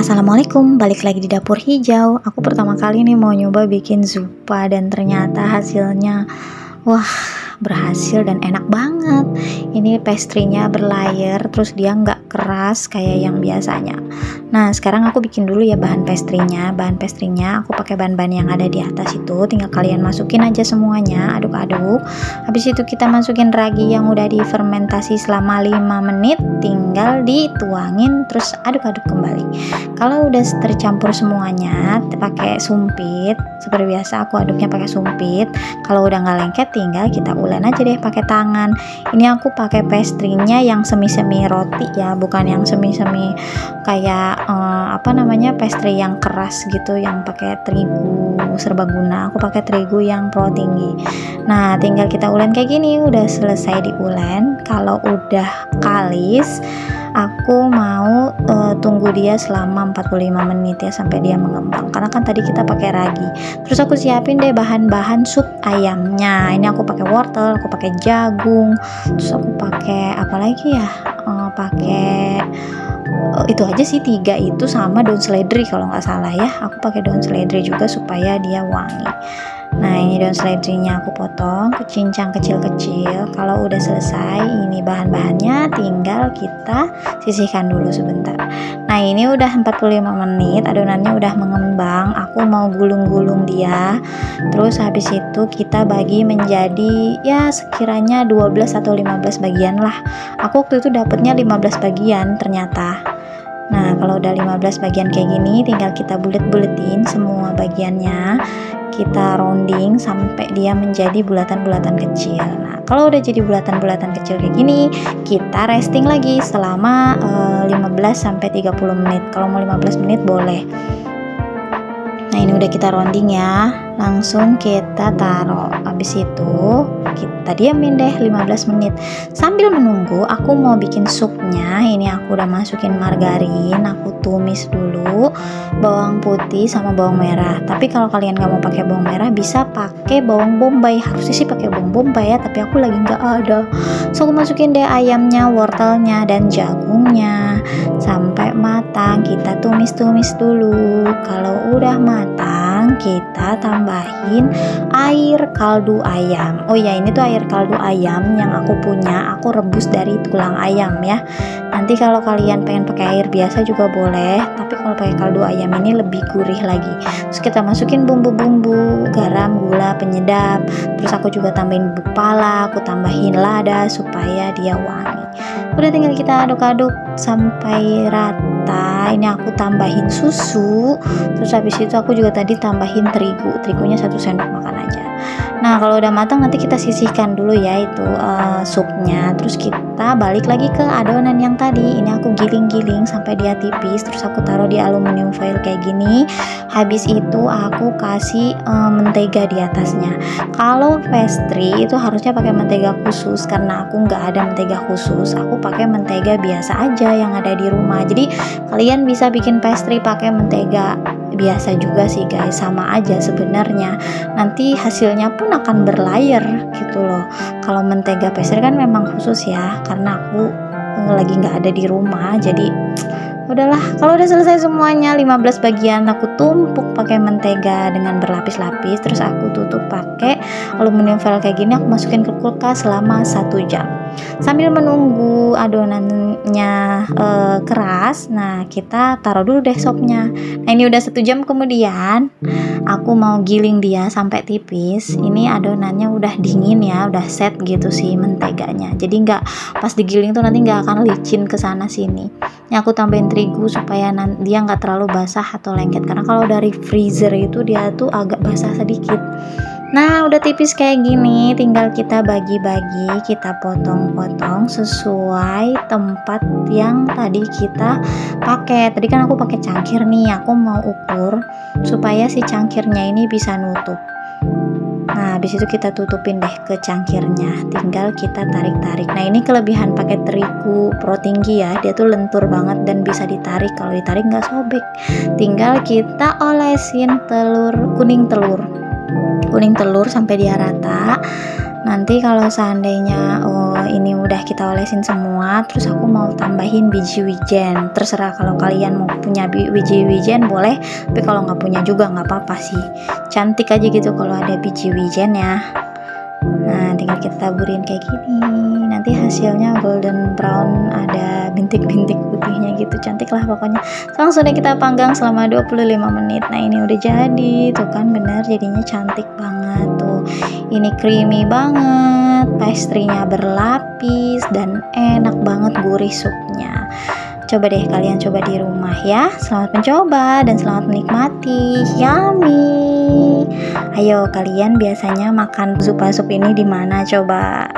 Assalamualaikum, balik lagi di dapur hijau. Aku pertama kali nih mau nyoba bikin zupa dan ternyata hasilnya wah, berhasil dan enak banget. Ini pastry-nya berlayer, terus dia nggak keras kayak yang biasanya. Nah, sekarang aku bikin dulu ya bahan pastry-nya. Bahan pastry-nya aku pakai bahan-bahan yang ada di atas itu. Tinggal kalian masukin aja semuanya, aduk-aduk. Habis itu kita masukin ragi yang udah difermentasi selama 5 menit. Tinggal dituangin, terus aduk-aduk kembali. Kalau udah tercampur semuanya, pakai sumpit. Seperti biasa aku aduknya pakai sumpit. Kalau udah nggak lengket, tinggal kita ulen aja deh pakai tangan. Ini aku pakai pastry-nya yang semi-semi roti ya, bukan yang semi-semi kayak pastry yang keras gitu, yang pakai terigu serbaguna. Aku pakai terigu yang pro tinggi. Nah, tinggal kita ulen kayak gini, udah selesai diulen. Kalau udah kalis, aku mau tunggu dia selama 45 menit ya, sampai dia mengembang, karena kan tadi kita pakai ragi. Terus aku siapin deh bahan-bahan sup ayamnya. Ini aku pakai wortel, aku pakai jagung, terus aku pakai apa lagi ya, pakai itu aja sih, 3 itu, sama daun seledri kalau nggak salah ya. Aku pakai daun seledri juga supaya dia wangi. Nah, ini daun seledrinya aku potong ke cincang kecil-kecil. Kalau udah selesai, ini bahan-bahannya tinggal kita sisihkan dulu sebentar. Nah, ini udah 45 menit, adonannya udah mengembang. Aku mau gulung-gulung dia. Terus habis itu kita bagi menjadi ya sekiranya 12 atau 15 bagian lah. Aku waktu itu dapetnya 15 bagian ternyata. Nah, kalau udah 15 bagian kayak gini, tinggal kita bulet-buletin semua bagiannya. Kita rounding sampai dia menjadi bulatan-bulatan kecil. Nah, kalau udah jadi bulatan-bulatan kecil kayak gini, kita resting lagi selama 15 sampai 30 menit. Kalau mau 15 menit boleh. Nah, ini udah kita rounding ya, langsung kita taruh. Habis itu kita diamin deh 15 menit. Sambil menunggu, aku mau bikin supnya. Ini aku udah masukin margarin, aku tumis dulu bawang putih sama bawang merah. Tapi kalau kalian nggak mau pakai bawang merah, bisa pakai bawang bombay. Harusnya sih pakai bawang bombay ya, tapi aku lagi nggak ada. So, aku masukin deh ayamnya, wortelnya, dan jagungnya sampai matang. Kita tumis-tumis dulu. Kalau udah matang, kita tambahin air kaldu ayam. Oh ya, ini tuh air kaldu ayam yang aku punya. Aku rebus dari tulang ayam ya. Nanti kalau kalian pengen pakai air biasa juga boleh, tapi kalau pakai kaldu ayam ini lebih gurih lagi. Terus kita masukin bumbu-bumbu, garam, gula, penyedap. Terus aku juga tambahin bubuk pala, aku tambahin lada supaya dia wangi. Udah tinggal kita aduk-aduk sampai rata. Ini aku tambahin susu. Terus habis itu aku juga tadi tambahin terigunya 1 sendok makan aja. Nah, kalau udah matang nanti kita sisihkan dulu ya itu supnya. Terus kita balik lagi ke adonan yang tadi. Ini aku giling-giling sampai dia tipis. Terus aku taruh di aluminium foil kayak gini. Habis itu aku kasih mentega di atasnya. Kalau pastry itu harusnya pakai mentega khusus, karena aku nggak ada mentega khusus. Aku pakai mentega biasa aja yang ada di rumah. Jadi kalian bisa bikin pastry pakai mentega biasa juga sih guys, sama aja sebenarnya. Nanti hasilnya pun akan berlayer gitu loh. Kalau mentega pastry kan memang khusus ya, karena aku lagi nggak ada di rumah, jadi udahlah. Kalau udah selesai semuanya 15 bagian, aku tumpuk pakai mentega dengan berlapis-lapis. Terus aku tutup pakai aluminium foil kayak gini. Aku masukin ke kulkas selama 1 jam. Sambil menunggu adonannya keras, nah kita taruh dulu deh sopnya. Nah, ini udah 1 jam kemudian, aku mau giling dia sampai tipis. Ini adonannya udah dingin ya, udah set gitu sih menteganya. Jadi nggak, pas digiling tuh nanti nggak akan licin ke sana sini. Ini aku tambahin terigu supaya dia nggak terlalu basah atau lengket, karena kalau dari freezer itu dia tuh agak basah sedikit. Nah, udah tipis kayak gini, tinggal kita bagi-bagi, kita potong-potong sesuai tempat yang tadi kita pakai. Tadi kan aku pakai cangkir nih, aku mau ukur supaya si cangkirnya ini bisa nutup. Nah, habis itu kita tutupin deh ke cangkirnya, tinggal kita tarik-tarik. Nah, ini kelebihan pakai terigu pro tinggi ya, dia tuh lentur banget dan bisa ditarik. Kalau ditarik nggak sobek. Tinggal kita olesin kuning telur sampai dia rata. Nanti kalau seandainya ini udah kita olesin semua, terus aku mau tambahin biji wijen. Terserah kalau kalian mau punya biji wijen boleh, tapi kalau nggak punya juga nggak apa-apa sih. Cantik aja gitu kalau ada biji wijen ya. Nah, tinggal kita taburin kayak gini. Nanti hasilnya golden brown, ada bintik-bintik putihnya gitu. Cantik lah pokoknya. Langsung deh kita panggang selama 25 menit. Nah, ini udah jadi. Tuh kan bener jadinya cantik banget tuh. Ini creamy banget, pastry-nya berlapis dan enak banget gurih supnya. Coba deh kalian coba di rumah ya. Selamat mencoba dan selamat menikmati. Yummy. Ayo kalian biasanya makan sup ini di mana coba?